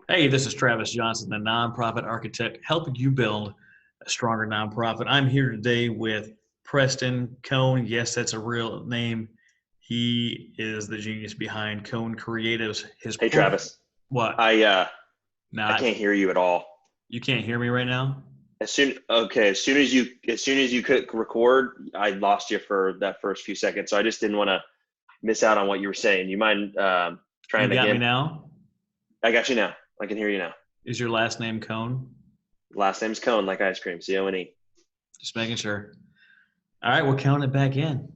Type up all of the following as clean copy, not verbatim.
Hey, this is Travis Johnson, the nonprofit architect, helping you build a stronger nonprofit. I'm here today with Preston Cone. Yes, that's a real name. He is the genius behind Cone Creatives. His Hey Travis, what? I uh I Not can't hear you at all. you can't hear me right now? As soon as you could record, I lost you for that first few seconds. So I just didn't want to miss out on what you were saying. You mind You trying got me again? now? I got you now. I can hear you now. Is your last name Cone? Last name's Cone, like ice cream. Cone. Just making sure. All right, we'll count it back in.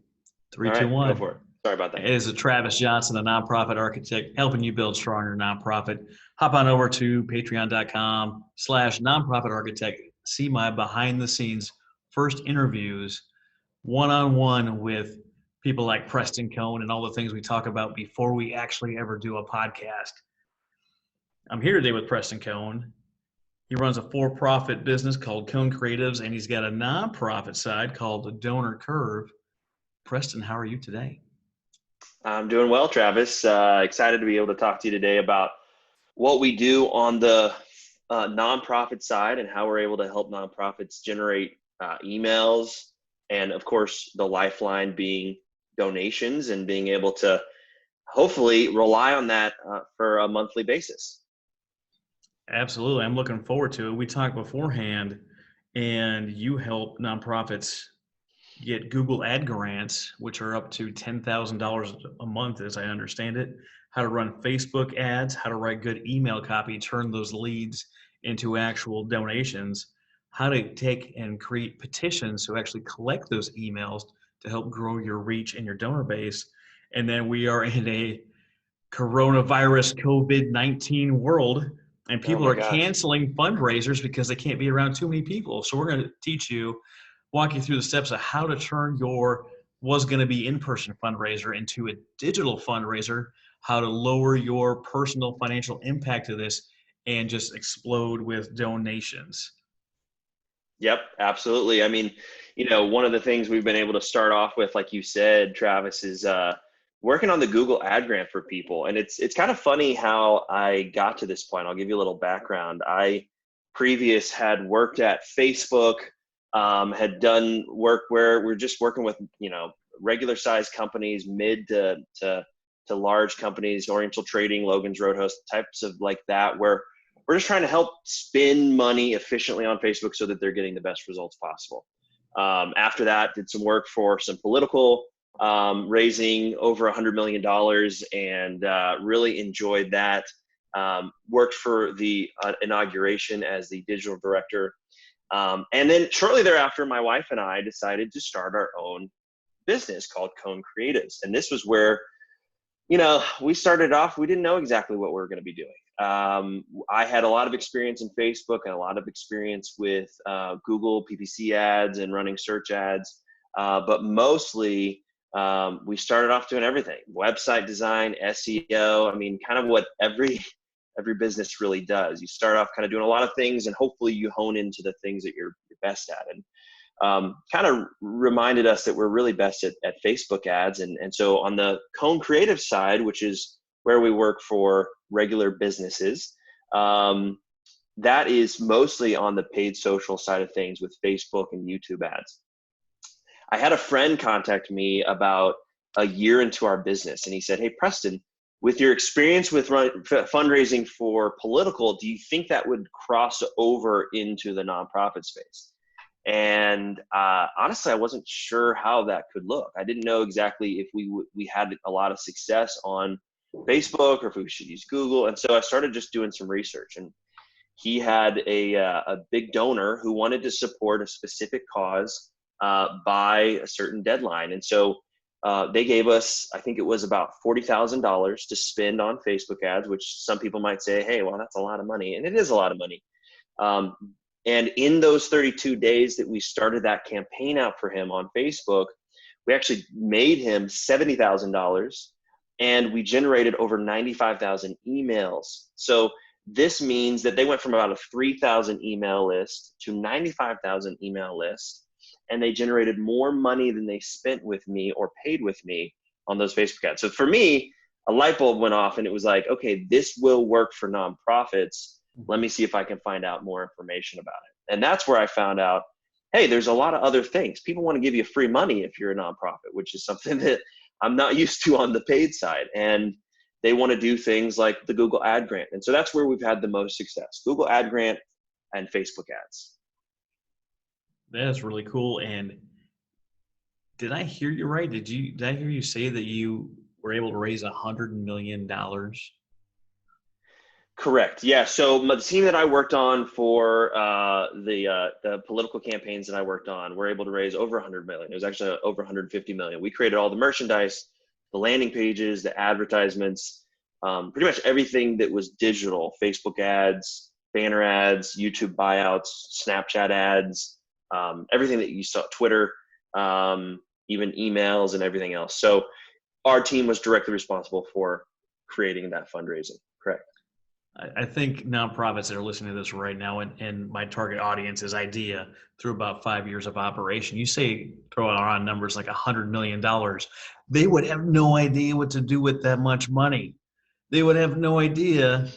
Three, All two, right, go one. for it. Sorry about that. It is Travis Johnson, a nonprofit architect, helping you build stronger nonprofit. Hop on over to patreon.com/nonprofit architect. See my behind the scenes first interviews, one on one with people like Preston Cone and all the things we talk about before we actually ever do a podcast. I'm here today with Preston Cone. He runs a for profit business called Cone Creatives, and he's got a nonprofit side called the Donor Curve. Preston, how are you today? I'm doing well, Travis. Excited to be able to talk to you today about what we do on the nonprofit side and how we're able to help nonprofits generate emails, and of course the lifeline being donations and being able to hopefully rely on that for a monthly basis. Absolutely. I'm looking forward to it. We talked beforehand, and you help nonprofits get Google Ad grants, which are up to $10,000 a month, as I understand it, how to run Facebook ads, how to write good email copy, turn those leads into actual donations, how to take and create petitions to actually collect those emails to help grow your reach and your donor base. And then we are in a coronavirus COVID-19 world, and Oh people my are gosh. canceling fundraisers because they can't be around too many people. So we're going to teach you, walk you through the steps of how to turn your was going to be in-person fundraiser into a digital fundraiser, how to lower your personal financial impact of this and just explode with donations. Yep, absolutely. I mean, one of the things we've been able to start off with, like you said, Travis, is working on the Google ad grant for people. And it's kind of funny how I got to this point. I'll give you a little background. I previous had worked at Facebook, had done work where we're just working with, regular sized companies, mid to large companies, Oriental Trading, Logan's Roadhouse, types of like that, where we're just trying to help spend money efficiently on Facebook so that they're getting the best results possible. After that, did some work for some political, raising over $100 million, and really enjoyed that. Worked for the inauguration as the digital director. And then shortly thereafter, my wife and I decided to start our own business called Cone Creatives. And this was where we started off, we didn't know exactly what we were going to be doing. I had a lot of experience in Facebook and a lot of experience with Google PPC ads and running search ads. But mostly, we started off doing everything: website design, SEO. I mean, kind of what every business really does. You start off kind of doing a lot of things, and hopefully you hone into the things that you're best at. And kind of reminded us that we're really best at Facebook ads. And so on the Cone Creative side, which is where we work for regular businesses, that is mostly on the paid social side of things with Facebook and YouTube ads. I had a friend contact me about a year into our business, and he said, "Hey, Preston, with your experience with fundraising for political, do you think that would cross over into the nonprofit space?" And honestly, I wasn't sure how that could look. I didn't know exactly if we had a lot of success on Facebook or if we should use Google. And so I started just doing some research. And he had a big donor who wanted to support a specific cause by a certain deadline. And so they gave us, I think it was about $40,000 to spend on Facebook ads, which some people might say, "Hey, well, that's a lot of money." And it is a lot of money. Um, and in those 32 days that we started that campaign out for him on Facebook, we actually made him $70,000, and we generated over 95,000 emails. So this means that they went from about a 3,000 email list to 95,000 email list, and they generated more money than they spent with me or paid with me on those Facebook ads. So for me, a light bulb went off, and it was like, okay, this will work for nonprofits. Let me see if I can find out more information about it. And that's where I found out, hey, there's a lot of other things. People want to give you free money if you're a nonprofit, which is something that I'm not used to on the paid side. And they want to do things like the Google Ad Grant. And so that's where we've had the most success, Google Ad Grant and Facebook ads. That's really cool. And did I hear you right? Did I hear you say that you were able to raise $100 million? Correct. Yeah. So the team that I worked on for the political campaigns that I worked on, were able to raise over 100 million. It was actually over 150 million. We created all the merchandise, the landing pages, the advertisements, pretty much everything that was digital: Facebook ads, banner ads, YouTube buyouts, Snapchat ads, everything that you saw, Twitter, even emails and everything else. So our team was directly responsible for creating that fundraising. Correct. I think nonprofits that are listening to this right now, and my target audience is IDEA, through about 5 years of operation. You say throw out around numbers like $100 million, they would have no idea what to do with that much money. They would have no idea,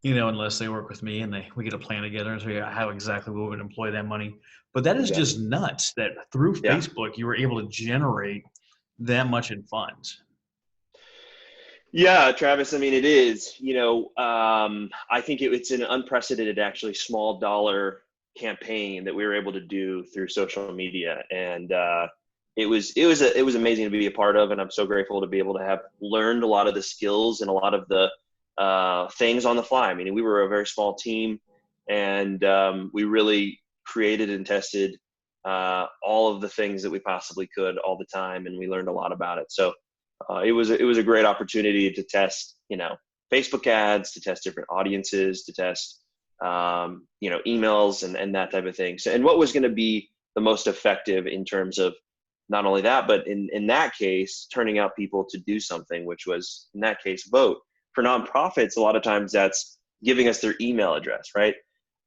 unless they work with me and we get a plan together and figure out how exactly we would employ that money. But that is Exactly. just nuts that through Yeah. Facebook you were able to generate that much in funds. Yeah, Travis. I mean, it is. I think it's an unprecedented, actually, small dollar campaign that we were able to do through social media, and it was amazing to be a part of, and I'm so grateful to be able to have learned a lot of the skills and a lot of the things on the fly. I mean, we were a very small team, and we really created and tested all of the things that we possibly could all the time, and we learned a lot about it. So it was a great opportunity to test, Facebook ads, to test different audiences, to test, emails and that type of thing. So, and what was going to be the most effective in terms of not only that, but in that case, turning out people to do something, which was in that case, vote. For nonprofits, a lot of times that's giving us their email address, right?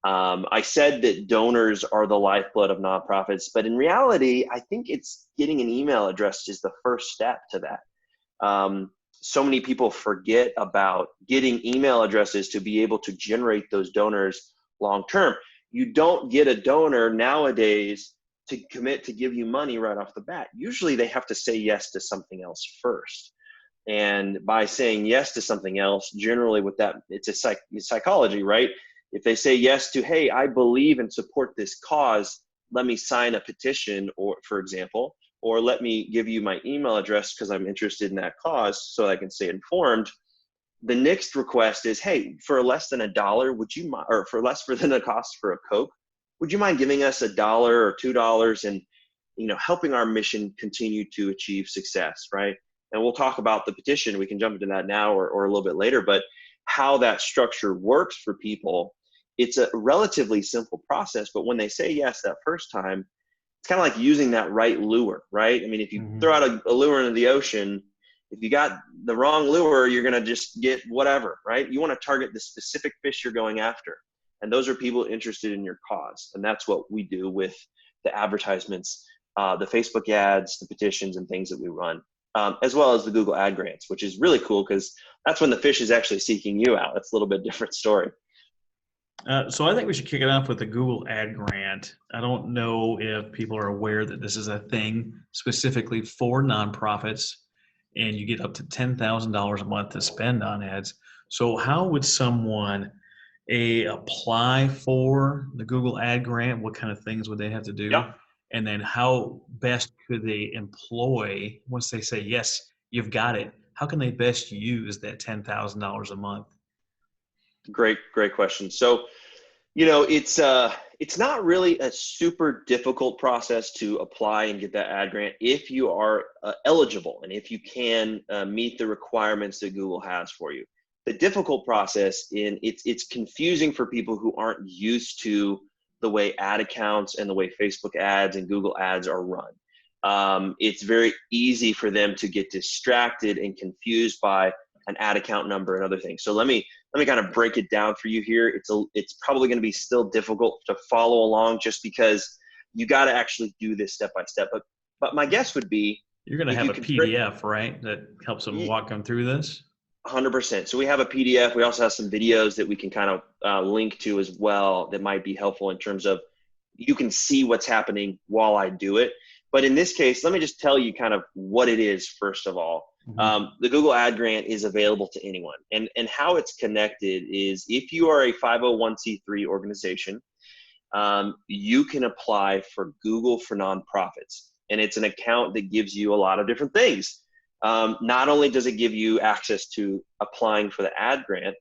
I said that donors are the lifeblood of nonprofits, but in reality, I think it's getting an email address is the first step to that. So many people forget about getting email addresses to be able to generate those donors long term. You don't get a donor nowadays to commit to give you money right off the bat. Usually they have to say yes to something else first. And by saying yes to something else, generally with that, it's psychology, right? If they say yes to, hey, I believe and support this cause, let me sign a petition, or for example, or let me give you my email address because I'm interested in that cause so I can stay informed. The next request is, hey, for less than $1, would you mind, or for less than a cost for a Coke, would you mind giving us $1 or $2 and helping our mission continue to achieve success, right? And we'll talk about the petition. We can jump into that now or a little bit later, but how that structure works for people, it's a relatively simple process, but when they say yes that first time, it's kind of like using that right lure, right? I mean, if you throw out a lure into the ocean, if you got the wrong lure, you're going to just get whatever, right? You want to target the specific fish you're going after. And those are people interested in your cause. And that's what we do with the advertisements, the Facebook ads, the petitions, and things that we run, as well as the Google Ad Grants, which is really cool because that's when the fish is actually seeking you out. It's a little bit different story. So I think we should kick it off with the Google Ad Grant. I don't know if people are aware that this is a thing specifically for nonprofits, and you get up to $10,000 a month to spend on ads. So how would someone apply for the Google Ad Grant? What kind of things would they have to do? Yeah. And then how best could they employ, once they say, yes, you've got it, how can they best use that $10,000 a month? Great question. So, it's not really a super difficult process to apply and get that ad grant if you are eligible and if you can meet the requirements that Google has for you. The difficult process it's confusing for people who aren't used to the way ad accounts and the way Facebook ads and Google ads are run. It's very easy for them to get distracted and confused by an ad account number and other things. So let me kind of break it down for you here. It's probably going to be still difficult to follow along just because you got to actually do this step by step. But my guess would be You're going to If have you a convert, PDF, right? That helps them walk them through this. 100%. So we have a PDF. We also have some videos that we can kind of link to as well that might be helpful in terms of you can see what's happening while I do it. But in this case, let me just tell you kind of what it is, first of all. Mm-hmm. The Google Ad Grant is available to anyone. And how it's connected is if you are a 501c3 organization, you can apply for Google for Nonprofits. And it's an account that gives you a lot of different things. Not only does it give you access to applying for the ad grant,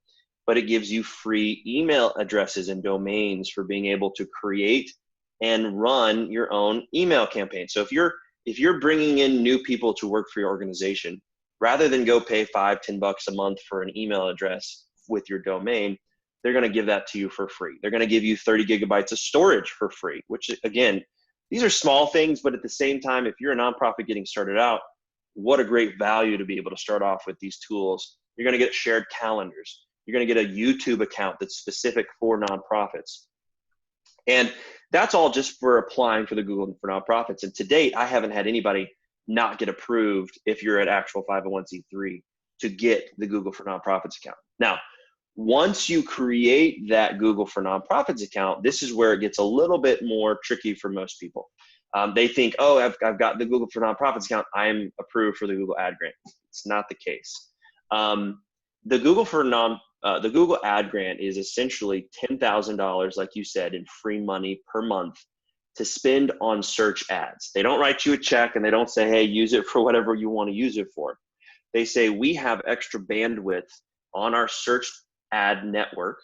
but it gives you free email addresses and domains for being able to create and run your own email campaign. So if you're bringing in new people to work for your organization, rather than go pay $5-10 a month for an email address with your domain, they're going to give that to you for free. They're going to give you 30 gigabytes of storage for free, which again, these are small things, but at the same time, if you're a nonprofit getting started out, what a great value to be able to start off with these tools. You're going to get shared calendars. You're going to get a YouTube account that's specific for nonprofits. And that's all just for applying for the Google for Nonprofits. And to date, I haven't had anybody not get approved if you're an actual 501c3 to get the Google for Nonprofits account. Now, once you create that Google for Nonprofits account, this is where it gets a little bit more tricky for most people. They think, oh, I've got the Google for Nonprofits account. I'm approved for the Google Ad Grant. It's not the case. The Google Ad Grant is essentially $10,000, like you said, in free money per month to spend on search ads. They don't write you a check and they don't say, hey, use it for whatever you want to use it for. They say, we have extra bandwidth on our search ad network,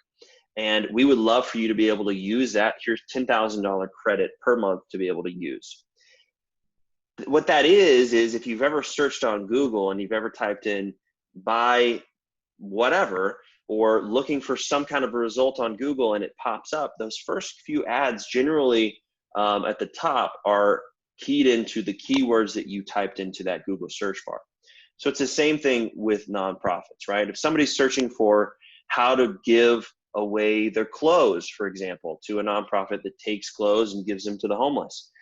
and we would love for you to be able to use that. Here's $10,000 credit per month to be able to use. What that is if you've ever searched on Google and you've ever typed in buy whatever, or looking for some kind of a result on Google and it pops up, those first few ads generally at the top are keyed into the keywords that you typed into that Google search bar. So it's the same thing with nonprofits, right? If somebody's searching for how to give away their clothes, for example, to a nonprofit that takes clothes and gives them to the homeless,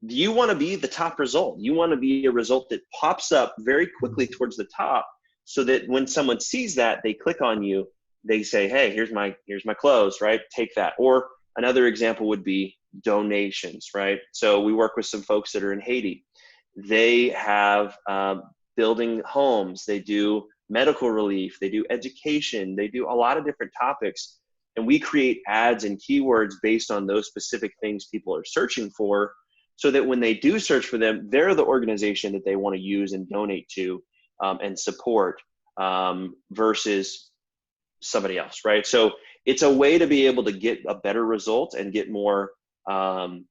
you want to be the top result. You want to be a result that pops up very quickly towards the top, so that when someone sees that, they click on you, they say, hey, here's my clothes, right? Take that. Or another example would be donations, right? So we work with some folks that are in Haiti. They have building homes, they do medical relief, they do education, they do a lot of different topics. And we create ads and keywords based on those specific things people are searching for, so that when they do search for them, they're the organization that they want to use and donate to and support versus somebody else, right? So it's a way to be able to get a better result and get more bang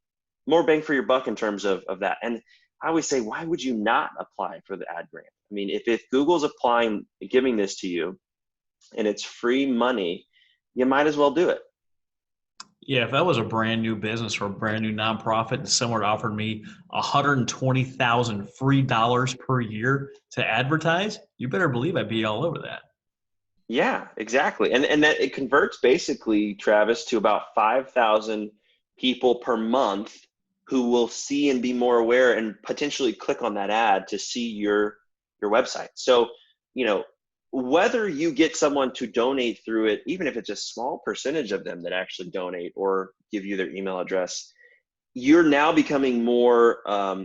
for your buck in terms of that. And I always say, why would you not apply for the ad grant? I mean, if Google's giving this to you and it's free money, you might as well do it. Yeah, if that was a brand new business or a brand new nonprofit and someone offered me 120,000 free dollars per year to advertise, you better believe I'd be all over that. Yeah, exactly. And that it converts basically, Travis, to about 5,000 people per month who will see and be more aware and potentially click on that ad to see your website. So, whether you get someone to donate through it, even if it's a small percentage of them that actually donate or give you their email address, you're now becoming more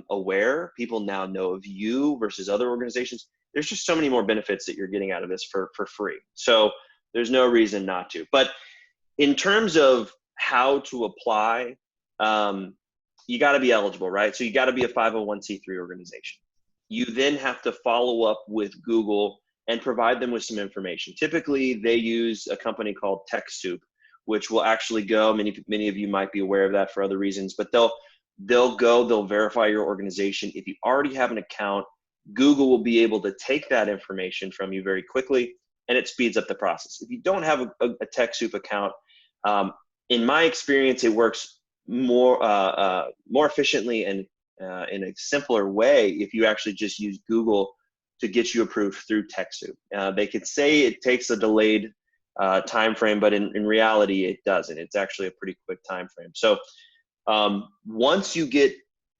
aware. People now know of you versus other organizations. There's just so many more benefits that you're getting out of this for free. So there's no reason not to. But in terms of how to apply, you got to be eligible, right? So you got to be a 501c3 organization. You then have to follow up with Google and provide them with some information. Typically, they use a company called TechSoup, which will actually go, many of you might be aware of that for other reasons, but they'll verify your organization. If you already have an account, Google will be able to take that information from you very quickly, and it speeds up the process. If you don't have a TechSoup account, in my experience, it works more efficiently and in a simpler way if you actually just use Google to get you approved through TechSoup. They could say it takes a delayed time frame, but in reality, it doesn't. It's actually a pretty quick time frame. So once you get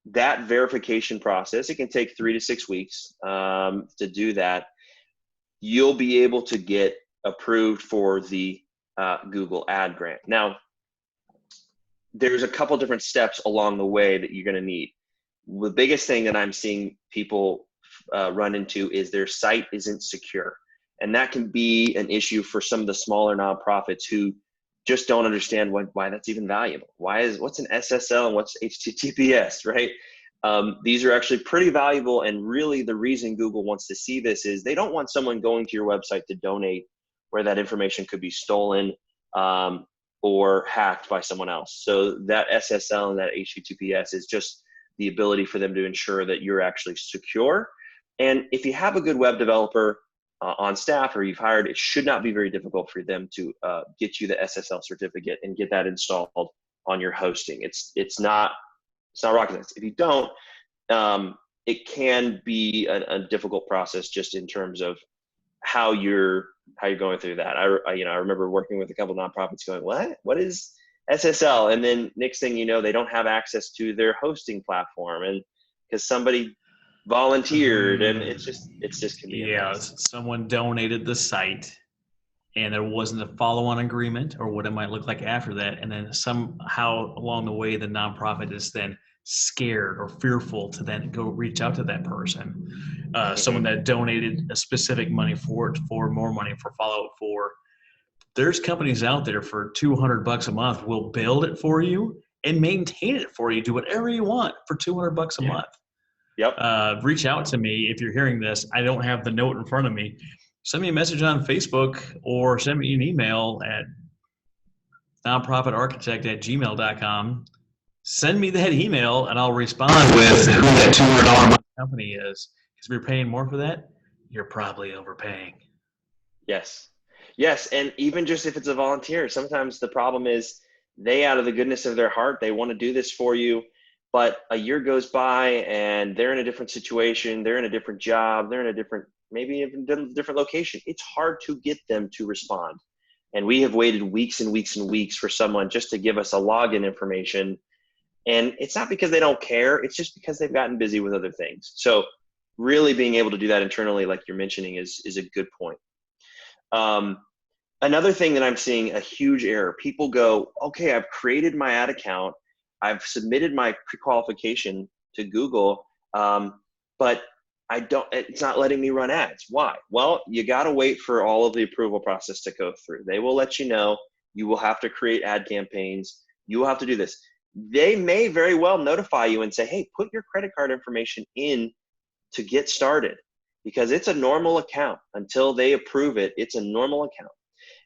that verification process, it can take 3 to 6 weeks to do that. You'll be able to get approved for the Google ad grant. Now, there's a couple different steps along the way that you're going to need. The biggest thing that I'm seeing people run into is their site isn't secure. And that can be an issue for some of the smaller nonprofits who just don't understand why that's even valuable. What's an SSL and what's HTTPS, right? These are actually pretty valuable, and really the reason Google wants to see this is they don't want someone going to your website to donate where that information could be stolen or hacked by someone else. So that SSL and that HTTPS is just the ability for them to ensure that you're actually secure. And if you have a good web developer on staff or you've hired, it should not be very difficult for them to get you the SSL certificate and get that installed on your hosting. It's not rocket science. If you don't, it can be a difficult process just in terms of how you're going through that. I remember working with a couple of nonprofits going, what is SSL? And then next thing you know, they don't have access to their hosting platform, and because somebody volunteered, and it's just can be a mess. Someone donated the site and there wasn't a follow-on agreement or what it might look like after that, and then somehow along the way the nonprofit is then scared or fearful to then go reach out to that person, someone that donated a specific money for it, for more money, for follow-up. There's companies out there for $200 a month will build it for you and maintain it for you, do whatever you want for $200 a month. Yep. Reach out to me if you're hearing this. I don't have the note in front of me. Send me a message on Facebook or send me an email at nonprofitarchitect@gmail.com. Send me that email and I'll respond with who that $200 company is. Because if you're paying more for that, you're probably overpaying. Yes. And even just if it's a volunteer, sometimes the problem is they, out of the goodness of their heart, they want to do this for you. But a year goes by and they're in a different situation. They're in a different job. They're in a different, maybe even different location. It's hard to get them to respond. And we have waited weeks and weeks and weeks for someone just to give us a login information. And it's not because they don't care. It's just because they've gotten busy with other things. So really being able to do that internally, like you're mentioning, is a good point. Another thing that I'm seeing a huge error, people go, okay, I've created my ad account. I've submitted my pre-qualification to Google, but it's not letting me run ads. Why? Well, you got to wait for all of the approval process to go through. They will let you know. You will have to create ad campaigns. You will have to do this. They may very well notify you and say, hey, put your credit card information in to get started, because it's a normal account. Until they approve it, it's a normal account.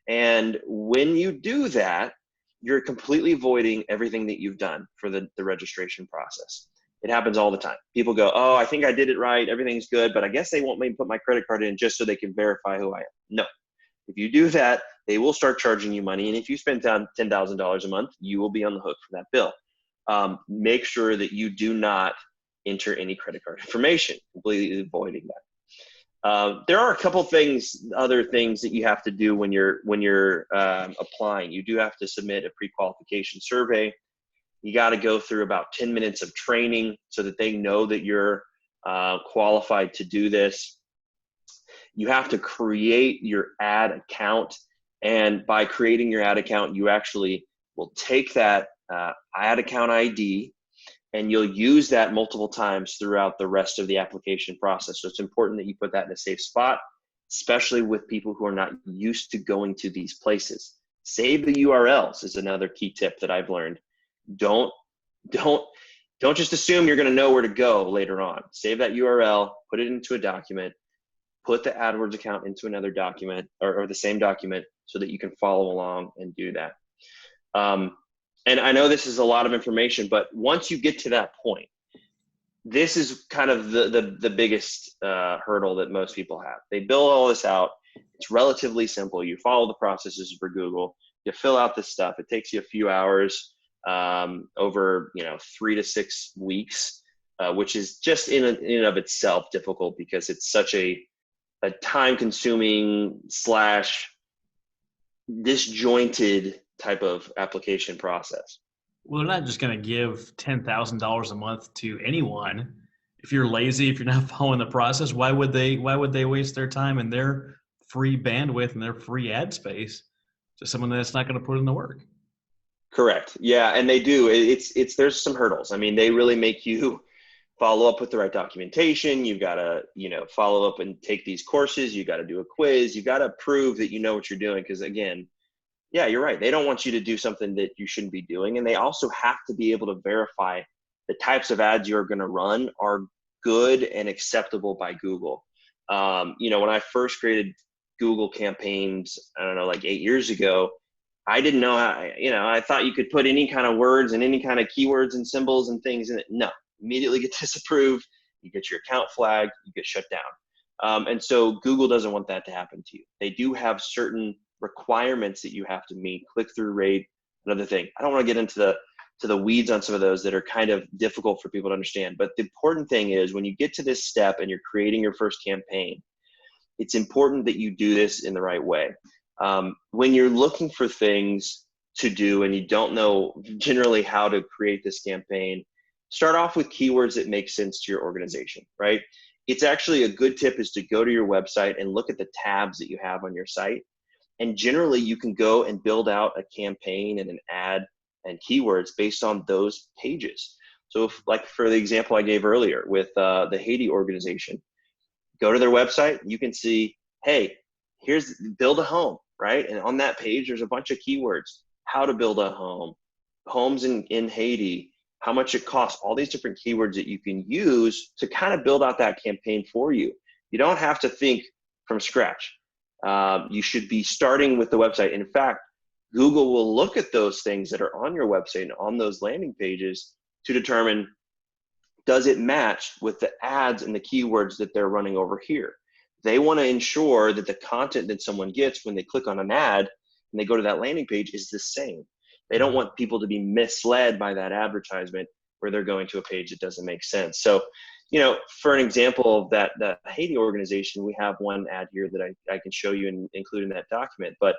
And when you do that, you're completely voiding everything that you've done for the registration process. It happens all the time. People go, oh, I think I did it right. Everything's good, but I guess they won't maybe put my credit card in just so they can verify who I am. No. If you do that, they will start charging you money. And if you spend $10,000 a month, you will be on the hook for that bill. Make sure that you do not enter any credit card information, completely avoiding that. There are a couple other things that you have to do when you're applying. You do have to submit a pre-qualification survey. You got to go through about 10 minutes of training so that they know that you're qualified to do this. You have to create your ad account, and by creating your ad account, you actually will take that ad account ID and you'll use that multiple times throughout the rest of the application process. So it's important that you put that in a safe spot, especially with people who are not used to going to these places. Save the URLs is another key tip that I've learned. Don't just assume you're going to know where to go later on. Save that URL, put it into a document, put the AdWords account into another document or the same document so that you can follow along and do that. And I know this is a lot of information, but once you get to that point, this is kind of the biggest hurdle that most people have. They build all this out. It's relatively simple. You follow the processes for Google. You fill out this stuff. It takes you a few hours over 3 to 6 weeks, which is just in and of itself difficult because it's such a time-consuming / disjointed type of application process. Well, they're not just going to give $10,000 a month to anyone. If you're lazy, if you're not following the process, why would they? Why would they waste their time and their free bandwidth and their free ad space to someone that's not going to put in the work? Correct. Yeah, and they do. It's there's some hurdles. I mean, they really make you follow up with the right documentation. You've got to, follow up and take these courses. You got to do a quiz. You got to prove that you know what you're doing. Because again, yeah, you're right. They don't want you to do something that you shouldn't be doing. And they also have to be able to verify the types of ads you're going to run are good and acceptable by Google. When I first created Google campaigns, I don't know, like 8 years ago, I didn't know how, I thought you could put any kind of words and any kind of keywords and symbols and things in it. No, immediately get disapproved. You get your account flagged, you get shut down. And so Google doesn't want that to happen to you. They do have certain requirements that you have to meet, click-through rate, another thing. I don't want to get into the weeds on some of those that are kind of difficult for people to understand. But the important thing is when you get to this step and you're creating your first campaign, it's important that you do this in the right way. When you're looking for things to do and you don't know generally how to create this campaign, start off with keywords that make sense to your organization, right? It's actually a good tip is to go to your website and look at the tabs that you have on your site. And generally you can go and build out a campaign and an ad and keywords based on those pages. So if, like for the example I gave earlier with the Haiti organization, go to their website, you can see, hey, here's build a home, right? And on that page, there's a bunch of keywords, how to build a home, homes in Haiti, how much it costs, all these different keywords that you can use to kind of build out that campaign for you. You don't have to think from scratch. You should be starting with the website. In fact, Google will look at those things that are on your website and on those landing pages to determine, does it match with the ads and the keywords that they're running over here? They want to ensure that the content that someone gets when they click on an ad and they go to that landing page is the same. They don't want people to be misled by that advertisement where they're going to a page that doesn't make sense. So, for an example of that Haiti organization, we have one ad here that I can show you and include in that document, but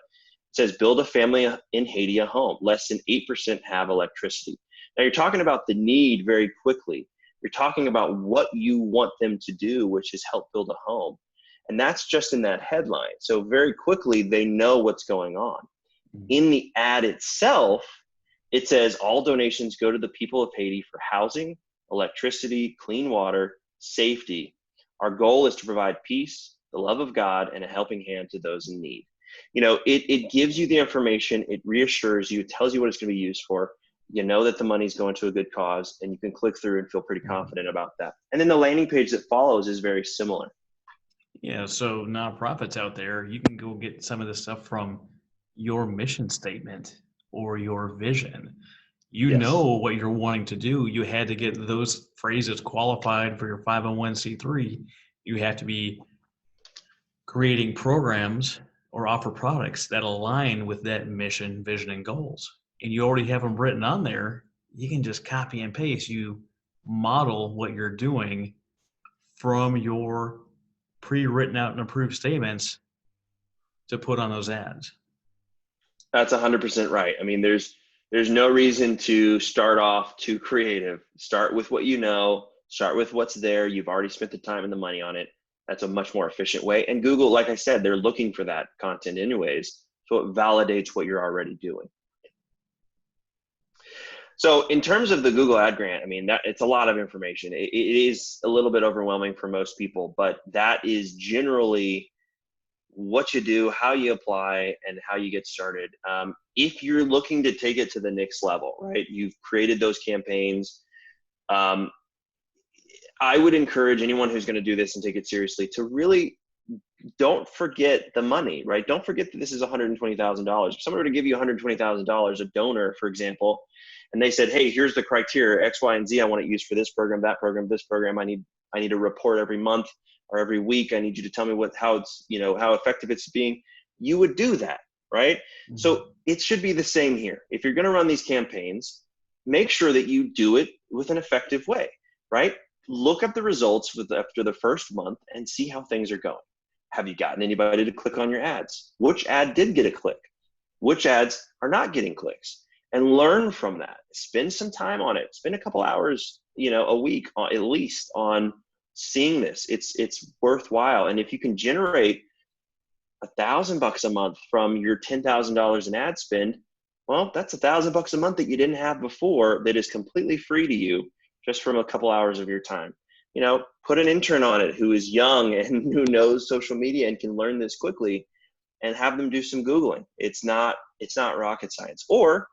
it says, build a family in Haiti a home. Less than 8% have electricity. Now you're talking about the need very quickly. You're talking about what you want them to do, which is help build a home. And that's just in that headline. So very quickly, they know what's going on. In the ad itself, it says all donations go to the people of Haiti for housing, electricity, clean water, safety. Our goal is to provide peace, the love of God, and a helping hand to those in need. It gives you the information, it reassures you, it tells you what it's going to be used for. You know that the money's going to a good cause, and you can click through and feel pretty confident about that. And then the landing page that follows is very similar. Yeah, so nonprofits out there, you can go get some of this stuff from your mission statement or your vision. You Yes. know what you're wanting to do. You had to get those phrases qualified for your 501c3. You have to be creating programs or offer products that align with that mission, vision, and goals. And you already have them written on there. You can just copy and paste. You model what you're doing from your pre-written out and approved statements to put on those ads. That's 100% right. I mean, there's no reason to start off too creative. Start with what you know, start with what's there. You've already spent the time and the money on it. That's a much more efficient way. And Google, like I said, they're looking for that content anyways. So it validates what you're already doing. So in terms of the Google Ad Grant, I mean, that it's a lot of information. It is a little bit overwhelming for most people, but that is generally what you do, how you apply, and how you get started. If you're looking to take it to the next level, right? You've created those campaigns. I would encourage anyone who's going to do this and take it seriously to really don't forget the money, right? Don't forget that this is $120,000. If someone were to give you $120,000, a donor, for example, and they said, hey, here's the criteria, X, Y, and Z I want to use for this program, that program, this program. I need a report every month or every week. I need you to tell me how it's, how effective it's being. You would do that, right? Mm-hmm. So it should be the same here. If you're going to run these campaigns, make sure that you do it with an effective way, right? Look up the results after the first month and see how things are going. Have you gotten anybody to click on your ads? Which ad did get a click? Which ads are not getting clicks? and learn from that. Spend some time on it. Spend a couple hours, a week at least on seeing this. It's worthwhile. And if you can generate $1,000 a month from your $10,000 in ad spend, well, that's $1,000 a month that you didn't have before that is completely free to you just from a couple hours of your time. Put an intern on it who is young and who knows social media and can learn this quickly, and have them do some Googling. It's not rocket science. Or,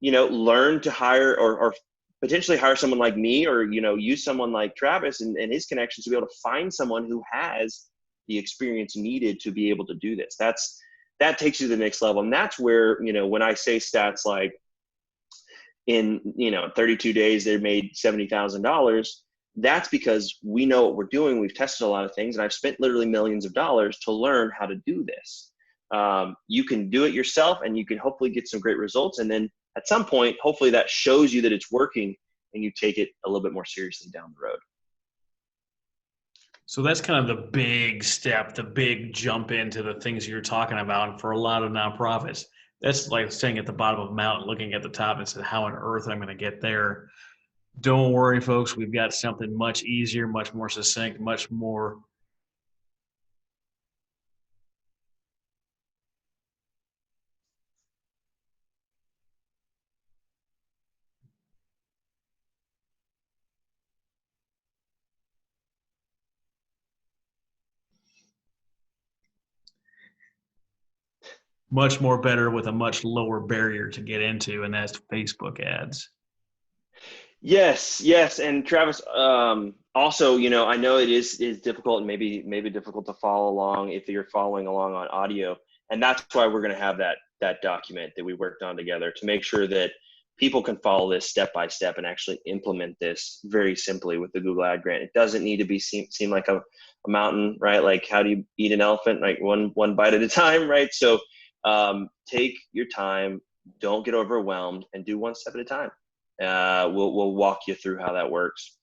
learn to hire or potentially hire someone like me, or, use someone like Travis and his connections to be able to find someone who has the experience needed to be able to do this. That takes you to the next level. And that's where, when I say stats like in, 32 days, they made $70,000, that's because we know what we're doing. We've tested a lot of things, and I've spent literally millions of dollars to learn how to do this. You can do it yourself, and you can hopefully get some great results. And then at some point, hopefully that shows you that it's working, and you take it a little bit more seriously down the road. So that's kind of the big step, the big jump into the things you're talking about. And for a lot of nonprofits, that's like staying at the bottom of a mountain, looking at the top and saying, how on earth am I going to get there? Don't worry, folks. We've got something much easier, much more succinct, much more better with a much lower barrier to get into, and that's Facebook ads. Yes. And Travis, also, I know it is difficult and maybe difficult to follow along if you're following along on audio. And that's why we're going to have that document that we worked on together to make sure that people can follow this step by step and actually implement this very simply with the Google Ad Grant. It doesn't need to seem like a mountain, right? Like, how do you eat an elephant? Like one bite at a time, right? So take your time, don't get overwhelmed, and do one step at a time. We'll walk you through how that works.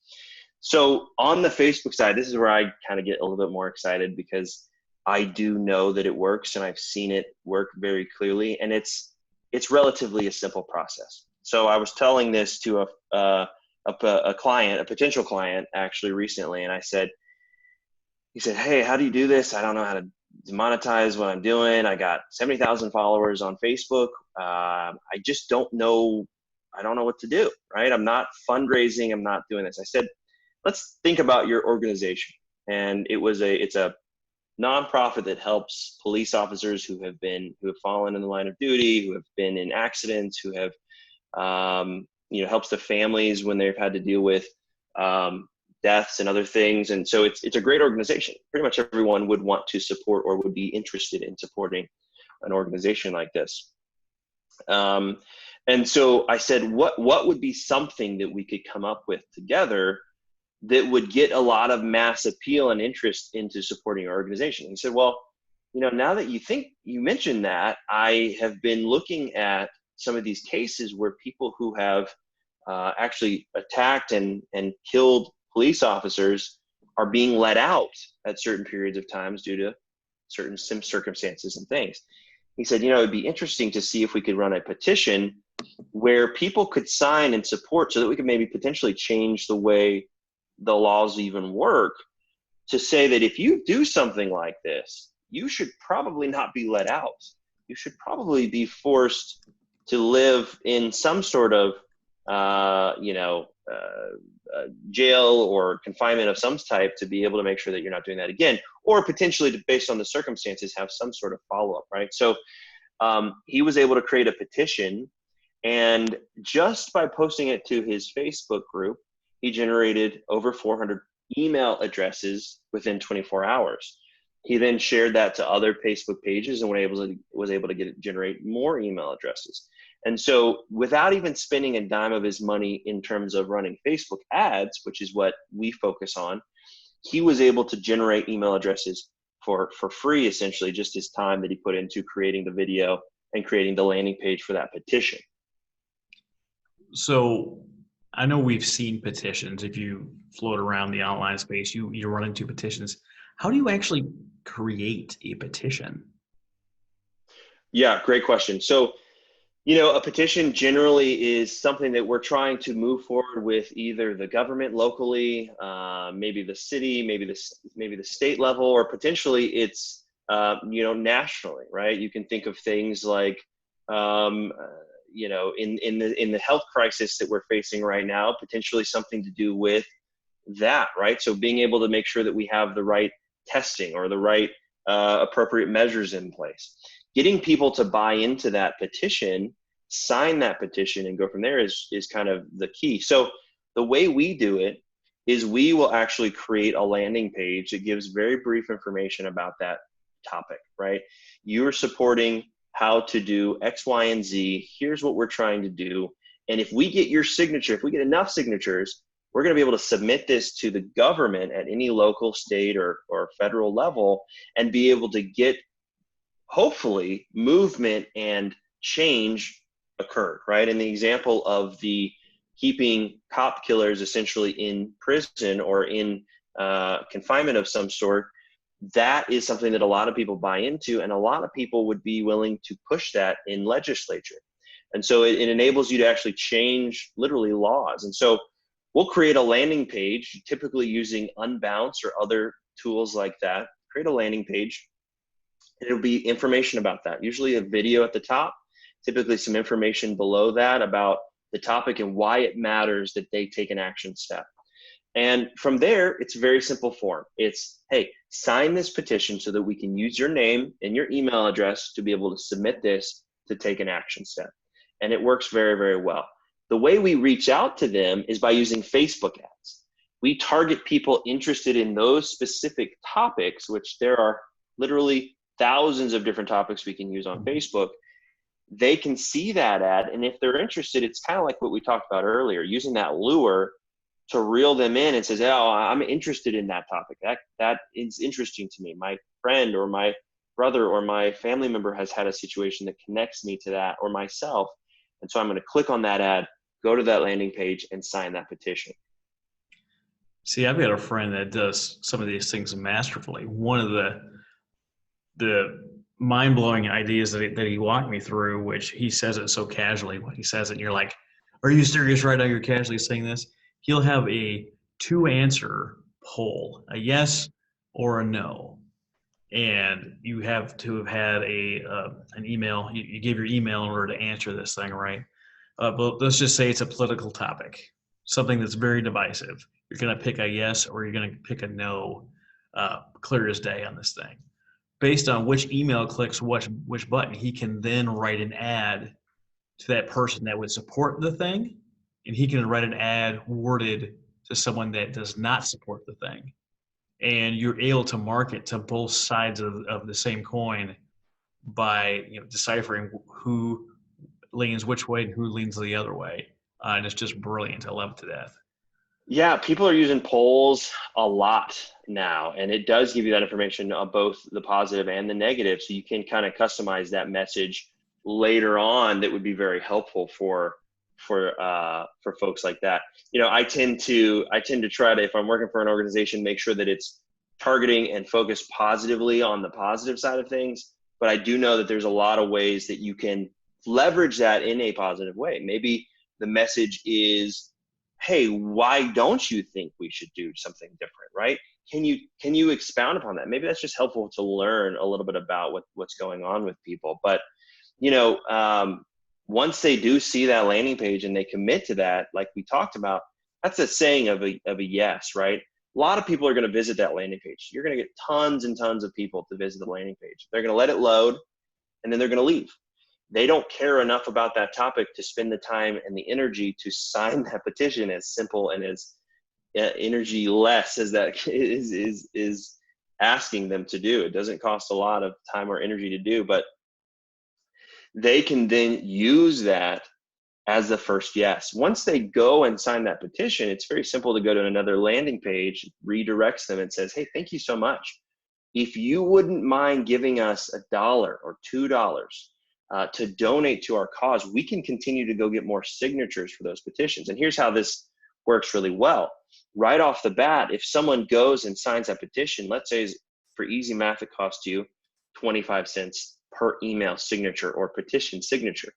So on the Facebook side, this is where I kind of get a little bit more excited, because I do know that it works, and I've seen it work very clearly, and it's relatively a simple process. So I was telling this to a client, a potential client, actually recently, and he said, "Hey, how do you do this? I don't know how to monetize what I'm doing. I got 70,000 followers on Facebook. I just don't know. I don't know what to do, right? I'm not fundraising. I'm not doing this." I said, let's think about your organization. And it's a nonprofit that helps police officers who have fallen in the line of duty, who have been in accidents, who have, helps the families when they've had to deal with deaths and other things. And so it's a great organization. Pretty much everyone would want to support or would be interested in supporting an organization like this. And so I said, what would be something that we could come up with together that would get a lot of mass appeal and interest into supporting your organization? He said, well, now that you mentioned that, I have been looking at some of these cases where people who have actually attacked and killed police officers are being let out at certain periods of times due to certain circumstances and things. He said, it'd be interesting to see if we could run a petition where people could sign and support, so that we could maybe potentially change the way the laws even work, to say that if you do something like this, you should probably not be let out. You should probably be forced to live in some sort of, jail or confinement of some type to be able to make sure that you're not doing that again, or potentially, based on the circumstances, have some sort of follow-up, right? So he was able to create a petition, and just by posting it to his Facebook group, he generated over 400 email addresses within 24 hours. He then shared that to other Facebook pages and was able to generate more email addresses. And so, without even spending a dime of his money in terms of running Facebook ads, which is what we focus on, he was able to generate email addresses for free, essentially, just his time that he put into creating the video and creating the landing page for that petition. So I know we've seen petitions. If you float around the online space, you run into petitions. How do you actually create a petition? Yeah, great question. So A petition generally is something that we're trying to move forward with either the government locally, maybe the city, maybe the state level, or potentially it's nationally, right? You can think of things like in the health crisis that we're facing right now, potentially something to do with that, right? So being able to make sure that we have the right testing or the right appropriate measures in place. Getting people to buy into that petition, sign that petition, and go from there is kind of the key. So the way we do it is we will actually create a landing page that gives very brief information about that topic, right? You're supporting how to do X, Y, and Z. Here's what we're trying to do. And if we get your signature, if we get enough signatures, we're going to be able to submit this to the government at any local, state, or federal level and be able to get, hopefully, movement and change occurred, right? In the example of the keeping cop killers essentially in prison or in confinement of some sort, that is something that a lot of people buy into, and a lot of people would be willing to push that in legislature. And so it enables you to actually change literally laws. And so we'll create a landing page, typically using Unbounce or other tools like that. Create a landing page. It'll be information about that, usually a video at the top, typically some information below that about the topic and why it matters that they take an action step. And from there, it's a very simple form. It's, hey, sign this petition so that we can use your name and your email address to be able to submit this to take an action step. And it works very, very well. The way we reach out to them is by using Facebook ads. We target people interested in those specific topics, which there are literally thousands of different topics we can use on Facebook. They can see that ad, and if they're interested, it's kind of like what we talked about earlier, using that lure to reel them in and says, oh, I'm interested in that topic. That is interesting to me. My friend or my brother or my family member has had a situation that connects me to that, or myself. And so I'm going to click on that ad, go to that landing page, and sign that petition. See, I've got a friend that does some of these things masterfully. One of the mind-blowing ideas that he walked me through, which he says it so casually when he says it, and you're like, are you serious right now? You're casually saying this? He'll have a 2-answer poll, a yes or a no. And you have to have had an email. You give your email in order to answer this thing, right? But let's just say it's a political topic, something that's very divisive. You're going to pick a yes or you're going to pick a no, clear as day on this thing. Based on which email clicks which button, he can then write an ad to that person that would support the thing, and he can write an ad worded to someone that does not support the thing. And you're able to market to both sides of the same coin by deciphering who leans which way and who leans the other way. And it's just brilliant. I love it to death. Yeah, people are using polls a lot now, and it does give you that information on both the positive and the negative. So you can kind of customize that message later on that would be very helpful for folks like that. I tend to try to, if I'm working for an organization, make sure that it's targeting and focused positively on the positive side of things. But I do know that there's a lot of ways that you can leverage that in a positive way. Maybe the message is, hey, why don't you think we should do something different, right? Can you expound upon that? Maybe that's just helpful to learn a little bit about what's going on with people. But once they do see that landing page and they commit to that, like we talked about, that's a saying of a yes, right? A lot of people are going to visit that landing page. You're going to get tons and tons of people to visit the landing page. They're going to let it load, and then they're going to leave. They don't care enough about that topic to spend the time and the energy to sign that petition, as simple and as energy less as that is asking them to do. It doesn't cost a lot of time or energy to do, but they can then use that as the first yes. Once they go and sign that petition, it's very simple to go to another landing page, redirects them and says, hey, thank you so much. If you wouldn't mind giving us $1 or $2 to donate to our cause, we can continue to go get more signatures for those petitions. And here's how this works really well. Right off the bat, if someone goes and signs that petition, let's say for easy math, it costs you 25 cents per email signature or petition signature.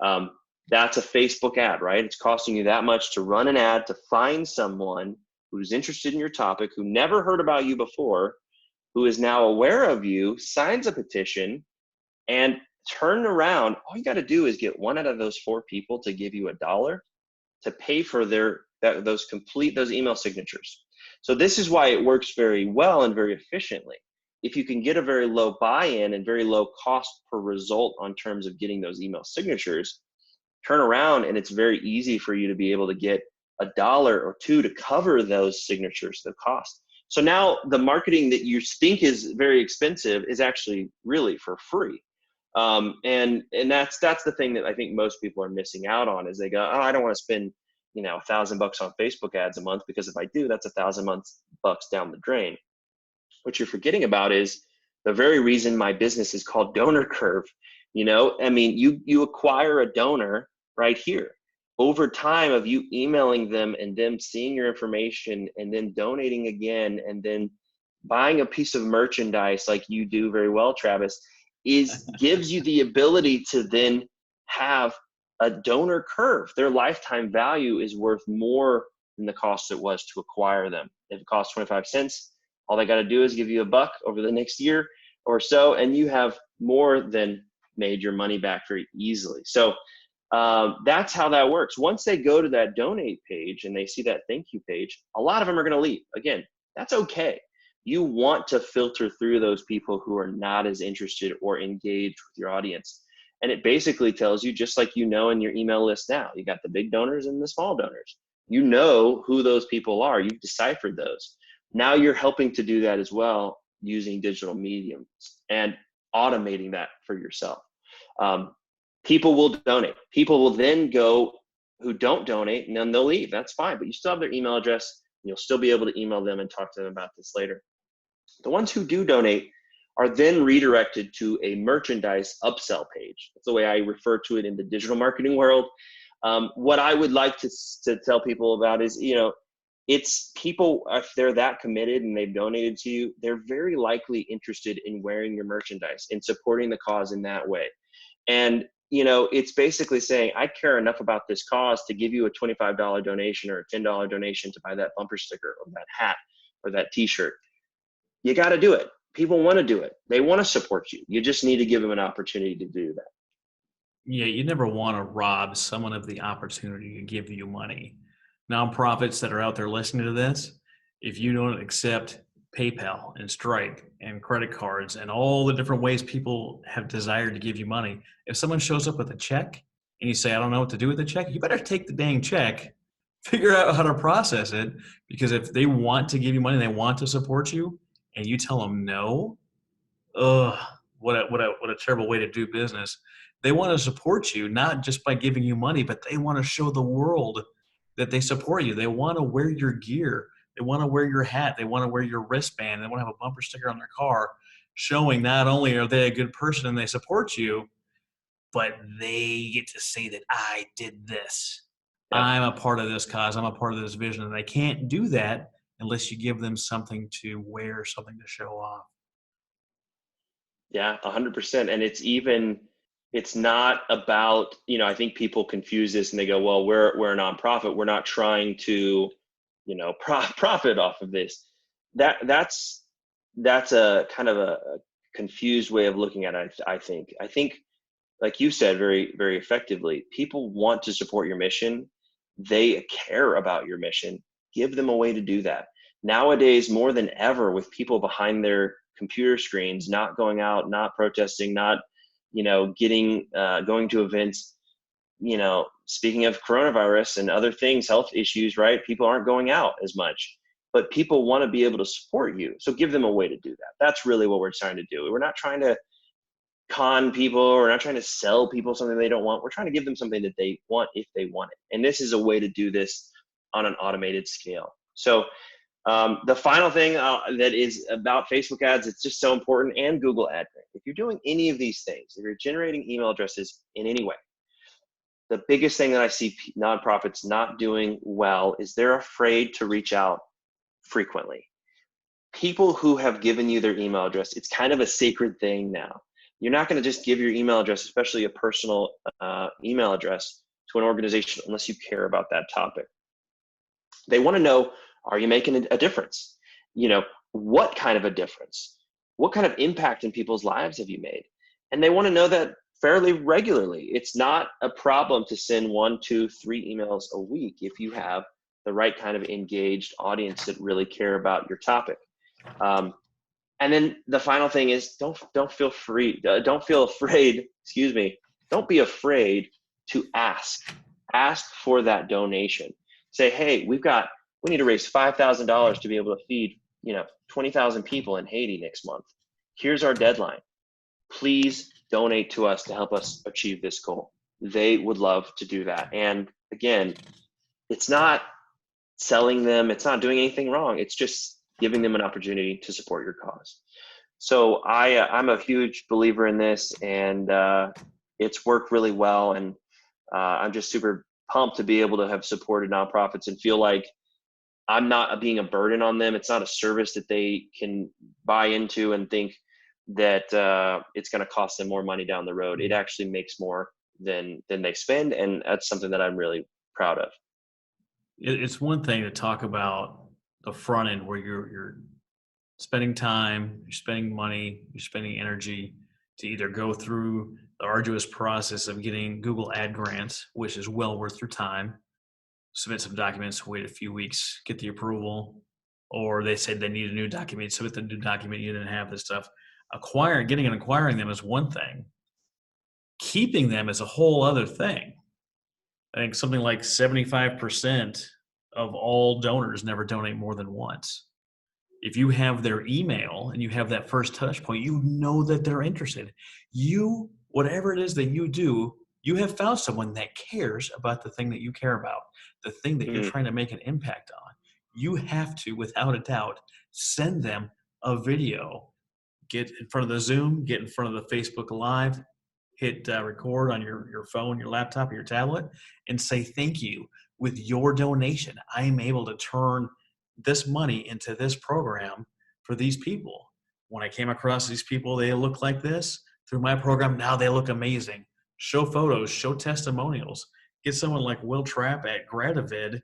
Um, that's a Facebook ad, right? It's costing you that much to run an ad to find someone who's interested in your topic, who never heard about you before, who is now aware of you, signs a petition, and turn around. All you got to do is get one out of those 4 people to give you $1 to pay for those email signatures. So this is why it works very well and very efficiently. If you can get a very low buy-in and very low cost per result on terms of getting those email signatures, turn around and it's very easy for you to be able to get $1 or $2 to cover those signatures, the cost. So now the marketing that you think is very expensive is actually really for free. And that's the thing that I think most people are missing out on, is they go, oh, I don't want to spend, $1,000 on Facebook ads a month, because if I do, that's $1,000 down the drain. What you're forgetting about is the very reason my business is called Donor Curve. You acquire a donor right here over time of you emailing them and them seeing your information and then donating again and then buying a piece of merchandise like you do very well, Travis, gives you the ability to then have a donor curve. Their lifetime value is worth more than the cost it was to acquire them. If it costs 25 cents, all they got to do is give you $1 over the next year or so, and you have more than made your money back very easily. So that's how that works. Once they go to that donate page and they see that thank you page, a lot of them are going to leave. Again, that's okay. You want to filter through those people who are not as interested or engaged with your audience. And it basically tells you, just like in your email list now, you got the big donors and the small donors. You know who those people are. You've deciphered those. Now you're helping to do that as well using digital mediums and automating that for yourself. People will donate. People will then go who don't donate, and then they'll leave. That's fine, but you still have their email address. And you'll still be able to email them and talk to them about this later. The ones who do donate are then redirected to a merchandise upsell page. That's the way I refer to it in the digital marketing world. What I would like to tell people about is, it's people, if they're that committed and they've donated to you, they're very likely interested in wearing your merchandise and supporting the cause in that way. And, it's basically saying, I care enough about this cause to give you a $25 donation or a $10 donation to buy that bumper sticker or that hat or that t-shirt. You got to do it. People want to do it. They want to support you. You just need to give them an opportunity to do that. Yeah, you never want to rob someone of the opportunity to give you money. Nonprofits that are out there listening to this, if you don't accept PayPal and Stripe and credit cards and all the different ways people have desired to give you money, if someone shows up with a check and you say, I don't know what to do with the check, you better take the dang check, figure out how to process it, because if they want to give you money, they want to support you, and you tell them no, ugh, what a terrible way to do business. They want to support you, not just by giving you money, but they want to show the world that they support you. They want to wear your gear. They want to wear your hat. They want to wear your wristband. They want to have a bumper sticker on their car showing not only are they a good person and they support you, but they get to say that I did this. Yep. I'm a part of this cause. I'm a part of this vision. And they can't do that unless you give them something to wear, something to show off. Yeah, 100%. And it's not about, I think people confuse this and they go, well, we're a nonprofit. We're not trying to, profit off of this. That's a kind of a confused way of looking at it. I think, like you said, very, very effectively, people want to support your mission. They care about your mission. Give them a way to do that. Nowadays, more than ever, with people behind their computer screens, not going out, not protesting, not, going to events, speaking of coronavirus and other things, health issues, right? People aren't going out as much, but people want to be able to support you. So give them a way to do that. That's really what we're trying to do. We're not trying to con people. We're not trying to sell people something they don't want. We're trying to give them something that they want if they want it. And this is a way to do this on an automated scale. So the final thing that is about Facebook ads, it's just so important, and Google Ad Grant. If you're doing any of these things, if you're generating email addresses in any way, the biggest thing that I see nonprofits not doing well is they're afraid to reach out frequently. People who have given you their email address, it's kind of a sacred thing now. You're not going to just give your email address, especially a personal email address, to an organization unless you care about that topic. They want to know, are you making a difference? What kind of a difference? What kind of impact in people's lives have you made? And they want to know that fairly regularly. It's not a problem to send 1, 2, 3 emails a week if you have the right kind of engaged audience that really care about your topic. And then the final thing is don't feel free. Don't feel afraid. Excuse me. Don't be afraid to ask for that donation. Say, hey, we need to raise $5,000 to be able to feed 20,000 people in Haiti next month. Here's our deadline. Please donate to us to help us achieve this goal. They would love to do that. And again, it's not selling them, it's not doing anything wrong. It's just giving them an opportunity to support your cause. So I'm a huge believer in this, and it's worked really well. And I'm just super pumped to be able to have supported nonprofits and feel like I'm not being a burden on them. It's not a service that they can buy into and think that it's going to cost them more money down the road. It actually makes more than they spend, and that's something that I'm really proud of. It's one thing to talk about the front end where you're spending time, you're spending money, you're spending energy to either go through the arduous process of getting Google ad grants, which is well worth your time, submit some documents, wait a few weeks, get the approval, or they said they need a new document, submit the new document, you didn't have this stuff. Getting and acquiring them is one thing. Keeping them is a whole other thing. I think something like 75% of all donors never donate more than once. If you have their email and you have that first touch point, you know that they're interested. Whatever it is that you do, you have found someone that cares about the thing that you care about, the thing that you're Mm. trying to make an impact on. You have to, without a doubt, send them a video. Get in front of the Zoom, get in front of the Facebook Live, hit record on your phone, your laptop, or your tablet, and say thank you. With your donation, I am able to turn this money into this program for these people. When I came across these people, they look like this. Through my program, now they look amazing. Show photos, show testimonials. Get someone like Will Trapp at Gradavid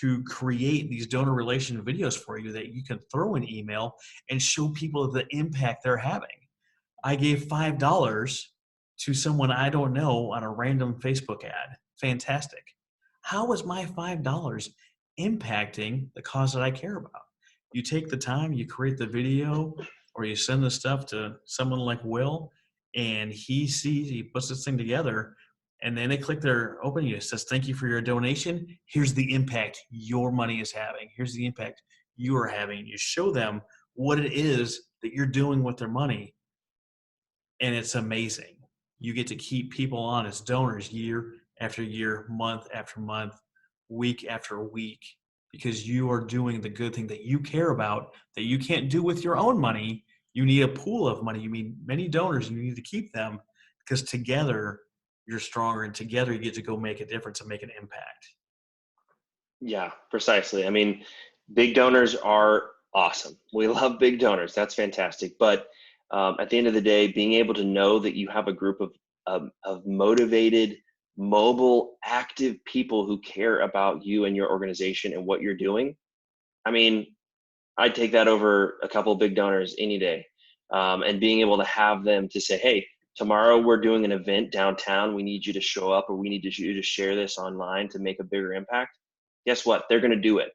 to create these donor relation videos for you that you can throw in email and show people the impact they're having. I gave $5 to someone I don't know on a random Facebook ad. Fantastic. How is my $5 impacting the cause that I care about? You take the time, you create the video, or you send the stuff to someone like Will, and he puts this thing together, and then they click their open. It says, thank you for your donation. Here's the impact your money is having. Here's the impact you are having. You show them what it is that you're doing with their money, and it's amazing. You get to keep people on as donors year after year, month after month, week after week, because you are doing the good thing that you care about that you can't do with your own money. You need a pool of money. You need many donors, and you need to keep them because together you're stronger, and together you get to go make a difference and make an impact. Yeah, precisely. I mean, big donors are awesome. We love big donors. That's fantastic. But at the end of the day, being able to know that you have a group of motivated, mobile, active people who care about you and your organization and what you're doing, I mean, I'd take that over a couple of big donors any day. And being able to have them to say, hey, tomorrow we're doing an event downtown. We need you to show up, or we need you to share this online to make a bigger impact. Guess what? They're going to do it,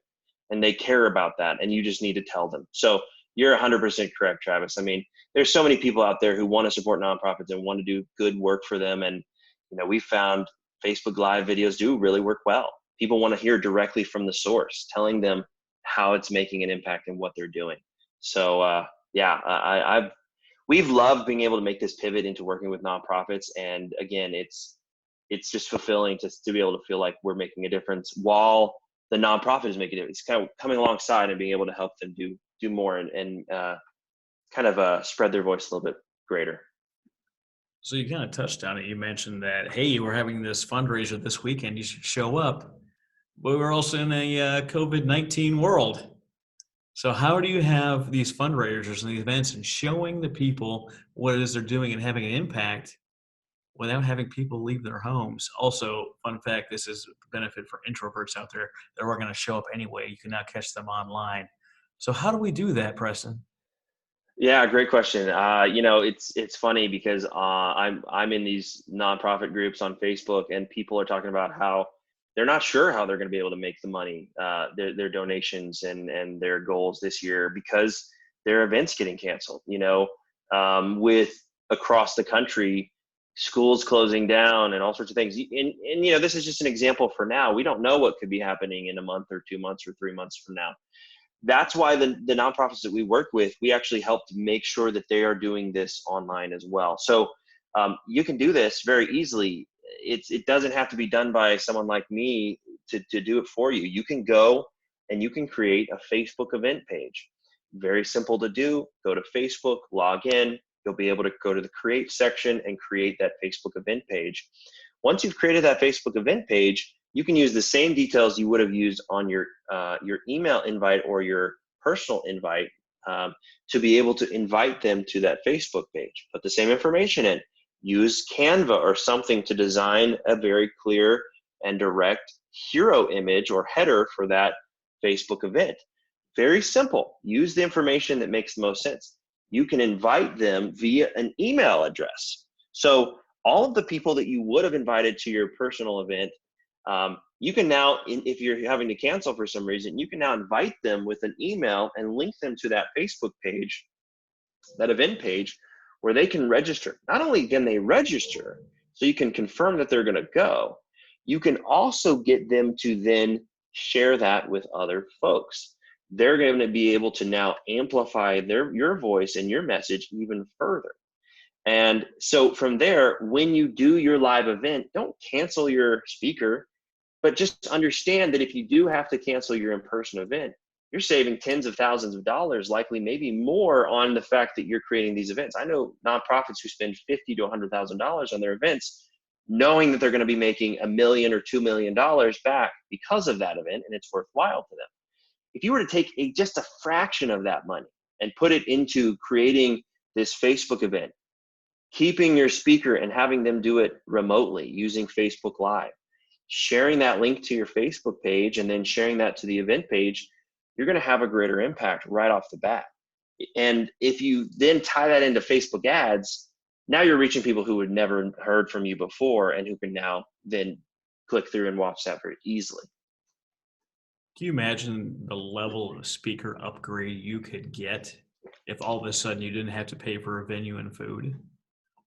and they care about that, and you just need to tell them. So you're 100% correct, Travis. I mean, there's so many people out there who want to support nonprofits and want to do good work for them. And, we found Facebook Live videos do really work well. People want to hear directly from the source, telling them how it's making an impact and what they're doing. So, we've loved being able to make this pivot into working with nonprofits. And again, it's just fulfilling to be able to feel like we're making a difference while the nonprofit is making it. It's kind of coming alongside and being able to help them do more and spread their voice a little bit greater. So you kind of touched on it. You mentioned that, hey, we're having this fundraiser this weekend. You should show up. But we're also in a COVID-19 world. So how do you have these fundraisers and these events and showing the people what it is they're doing and having an impact without having people leave their homes? Also, fun fact, this is a benefit for introverts out there that are going to show up anyway. You can now catch them online. So how do we do that, Preston? Yeah, great question. It's funny because I'm in these nonprofit groups on Facebook, and people are talking about how they're not sure how they're going to be able to make the money, their donations and their goals this year because their events getting canceled. With across the country, schools closing down and all sorts of things. And this is just an example for now. We don't know what could be happening in a month or 2 months or 3 months from now. That's why the nonprofits that we work with, we actually help to make sure that they are doing this online as well. So you can do this very easily. It doesn't have to be done by someone like me to do it for you. You can go and you can create a Facebook event page. Very simple to do. Go to Facebook, log in. You'll be able to go to the create section and create that Facebook event page. Once you've created that Facebook event page, you can use the same details you would have used on your email invite or your personal invite to be able to invite them to that Facebook page. Put the same information in. Use Canva or something to design a very clear and direct hero image or header for that Facebook event. Very simple. Use the information that makes the most sense. You can invite them via an email address. So all of the people that you would have invited to your personal event, you can now, if you're having to cancel for some reason, you can now invite them with an email and link them to that Facebook page, that event page, where they can register. Not only can they register, so you can confirm that they're going to go, you can also get them to then share that with other folks. They're going to be able to now amplify your voice and your message even further. And so from there, when you do your live event, don't cancel your speaker, but just understand that if you do have to cancel your in-person event, you're saving tens of thousands of dollars, likely maybe more, on the fact that you're creating these events. I know nonprofits who spend $50,000 to $100,000 on their events, knowing that they're going to be making $1 million or $2 million back because of that event, and it's worthwhile to them. If you were to take just a fraction of that money and put it into creating this Facebook event, keeping your speaker and having them do it remotely using Facebook Live, sharing that link to your Facebook page and then sharing that to the event page, you're going to have a greater impact right off the bat. And if you then tie that into Facebook ads, now you're reaching people who had never heard from you before and who can now then click through and watch that very easily. Can you imagine the level of speaker upgrade you could get if all of a sudden you didn't have to pay for a venue and food?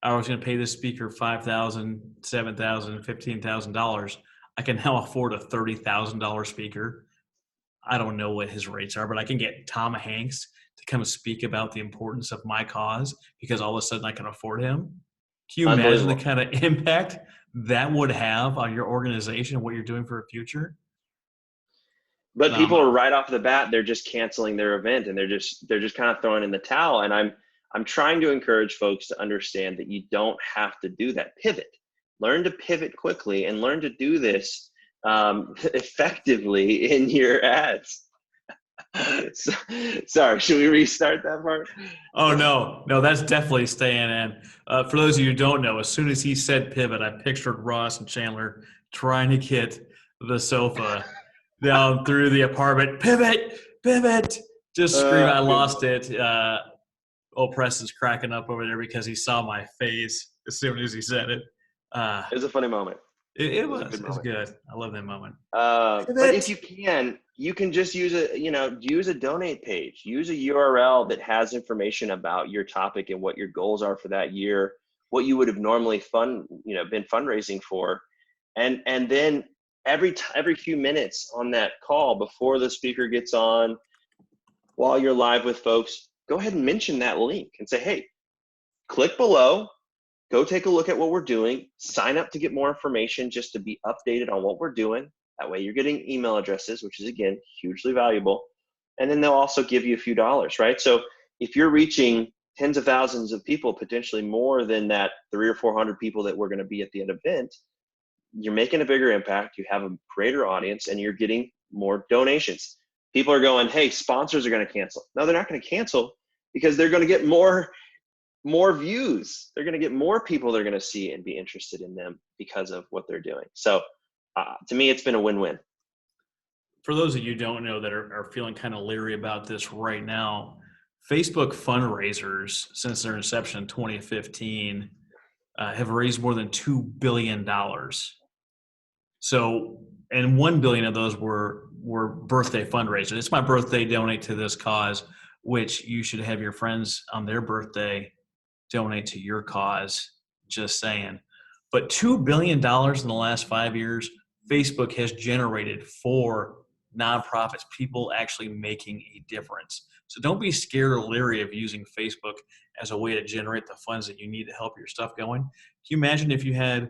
I was going to pay this speaker $5,000, $7,000, $15,000. I can now afford a $30,000 speaker. I don't know what his rates are, but I can get Tom Hanks to come speak about the importance of my cause because all of a sudden I can afford him. Can you imagine the Unbelievable. kind of impact that would have on your organization and what you're doing for the future? But people are Phenomenal. right off the bat, they're just canceling their event and they're just kind of throwing in the towel. And I'm trying to encourage folks to understand that you don't have to do that. Pivot. Learn to pivot quickly and learn to do this effectively in your ads. So, sorry, should we restart that part? Oh no, that's definitely staying in. For those of you who don't know, as soon as he said pivot, I pictured Ross and Chandler trying to get the sofa down through the apartment. Pivot, pivot! Just scream! I Good. lost it. Old Preston's cracking up over there because he saw my face as soon as he said it. Uh, It was a funny moment. it It was a was. good It's moment. good. I love that moment. But if Pivot. you can just use a donate page, use a URL that has information about your topic and what your goals are for that year, what you would have normally been fundraising for. And then every few minutes on that call before the speaker gets on, while you're live with folks, go ahead and mention that link and say, hey, click below, go take a look at what we're doing, sign up to get more information just to be updated on what we're doing. That way you're getting email addresses, which is, again, hugely valuable. And then they'll also give you a few dollars, right? So if you're reaching tens of thousands of people, potentially more than that 300 or 400 people that we're going to be at the end of the event, you're making a bigger impact, you have a greater audience, and you're getting more donations. People are going, hey, sponsors are going to cancel. No, they're not going to cancel because they're going to get more views. They're going to get more people they're going to see and be interested in them because of what they're doing. So to me, it's been a win-win. For those of you who don't know that are feeling kind of leery about this right now, Facebook fundraisers since their inception in 2015 have raised more than $2 billion. So, and 1 billion of those were birthday fundraisers. It's my birthday, donate to this cause, which you should have your friends on their birthday donate to your cause. Just saying. But $2 billion in the last 5 years, Facebook has generated for nonprofits, people actually making a difference. So don't be scared or leery of using Facebook as a way to generate the funds that you need to help your stuff going. Can you imagine if you had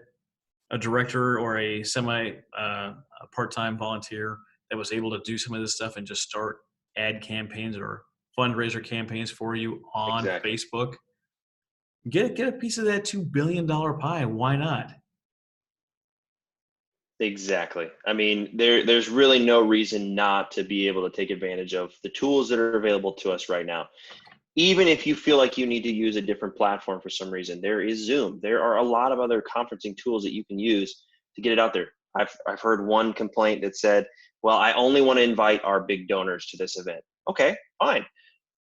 a director or a a part-time volunteer that was able to do some of this stuff and just start ad campaigns or fundraiser campaigns for you on Exactly. Facebook? Get a piece of that $2 billion pie. Why not? Exactly. I mean, there's really no reason not to be able to take advantage of the tools that are available to us right now. Even if you feel like you need to use a different platform for some reason, there is Zoom. There are a lot of other conferencing tools that you can use to get it out there. I've heard one complaint that said, well, I only want to invite our big donors to this event. Okay, fine.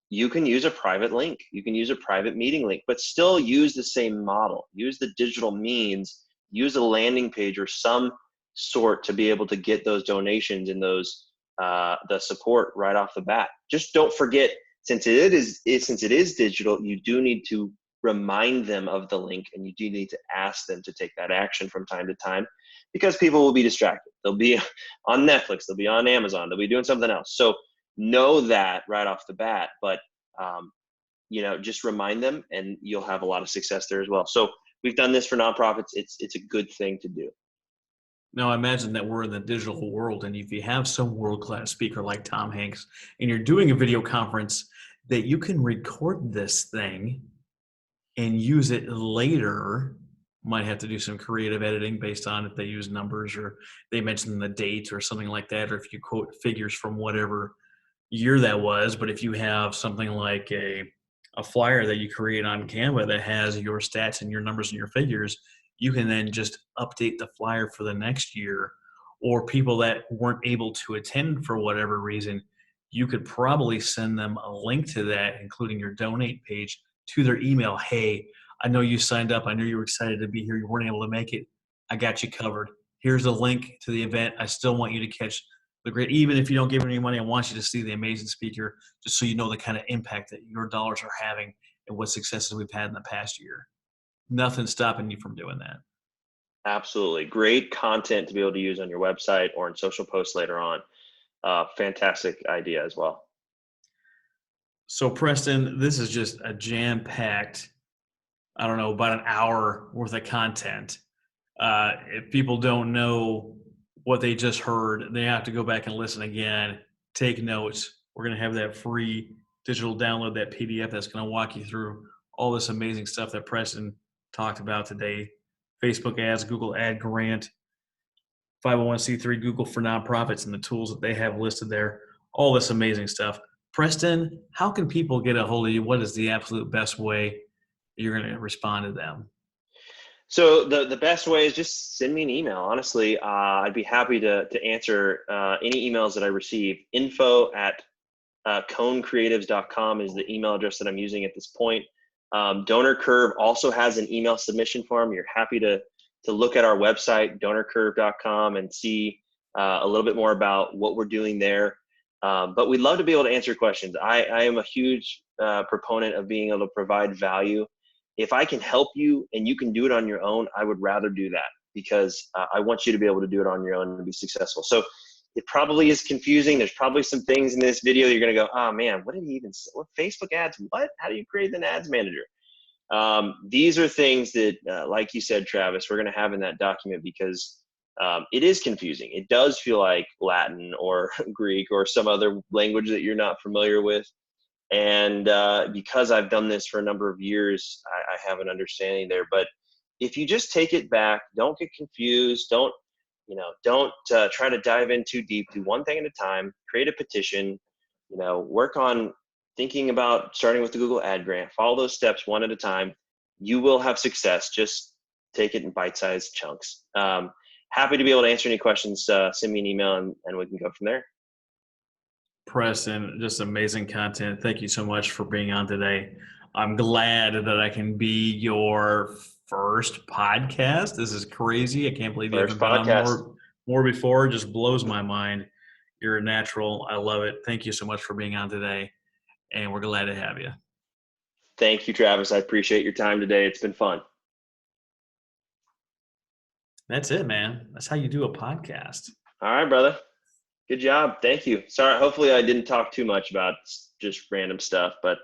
You can use a private link. You can use a private meeting link, but still use the same model. Use the digital means, use a landing page or some sort to be able to get those donations and those the support right off the bat. Just don't forget, since it is digital, you do need to remind them of the link, and you do need to ask them to take that action from time to time, because people will be distracted. They'll be on Netflix, they'll be on Amazon, they'll be doing something else. So know that right off the bat, but just remind them, and you'll have a lot of success there as well. So we've done this for nonprofits. It's a good thing to do. Now, imagine that we're in the digital world, and if you have some world-class speaker like Tom Hanks, and you're doing a video conference, that you can record this thing and use it later. Might have to do some creative editing based on if they use numbers or they mention the date or something like that, or if you quote figures from whatever year that was. But if you have something like a flyer that you create on Canva that has your stats and your numbers and your figures, you can then just update the flyer for the next year. Or people that weren't able to attend for whatever reason, you could probably send them a link to that, including your donate page, to their email. Hey, I know you signed up. I know you were excited to be here. You weren't able to make it. I got you covered. Here's a link to the event. I still want you to catch the great, even if you don't give any money, I want you to see the amazing speaker, just so you know the kind of impact that your dollars are having and what successes we've had in the past year. Nothing's stopping you from doing that. Absolutely. Great content to be able to use on your website or in social posts later on. Fantastic idea as well. So, Preston, this is just a jam-packed, I don't know, about an hour worth of content. If people don't know what they just heard, they have to go back and listen again, take notes. We're going to have that free digital download, that PDF that's going to walk you through all this amazing stuff that Preston talked about today. Facebook ads, Google Ad Grant, 501c3 Google for nonprofits, and the tools that they have listed there. All this amazing stuff. Preston, how can people get a hold of you? What is the absolute best way you're going to respond to them? So the best way is just send me an email. Honestly, I'd be happy to answer any emails that I receive. Info at conecreatives.com is the email address that I'm using at this point. Donor Curve also has an email submission form. You're happy to look at our website, donorcurve.com, and see a little bit more about what we're doing there. But we'd love to be able to answer questions. I am a huge proponent of being able to provide value. If I can help you and you can do it on your own, I would rather do that, because I want you to be able to do it on your own and be successful. So it probably is confusing. There's probably some things in this video you're going to go, oh man, what did he even say? What Facebook ads? What? How do you create an ads manager? These are things that, like you said, Travis, we're going to have in that document, because it is confusing. It does feel like Latin or Greek or some other language that you're not familiar with. And because I've done this for a number of years, I have an understanding there. But if you just take it back, don't get confused. Don't don't try to dive in too deep. Do one thing at a time. Create a petition. Work on thinking about starting with the Google Ad Grant. Follow those steps one at a time. You will have success. Just take it in bite-sized chunks. Happy to be able to answer any questions. Send me an email and we can go from there. Preston, just amazing content. Thank you so much for being on today. I'm glad that I can be your first podcast. This is crazy. I can't believe you First haven't been on podcast. more before. It just blows my mind. You're a natural. I love it. Thank you so much for being on today, and we're glad to have you. Thank you, Travis. I appreciate your time today. It's been fun. That's it, man. That's how you do a podcast. All right, brother. Good job. Thank you. Sorry. Hopefully I didn't talk too much about just random stuff, but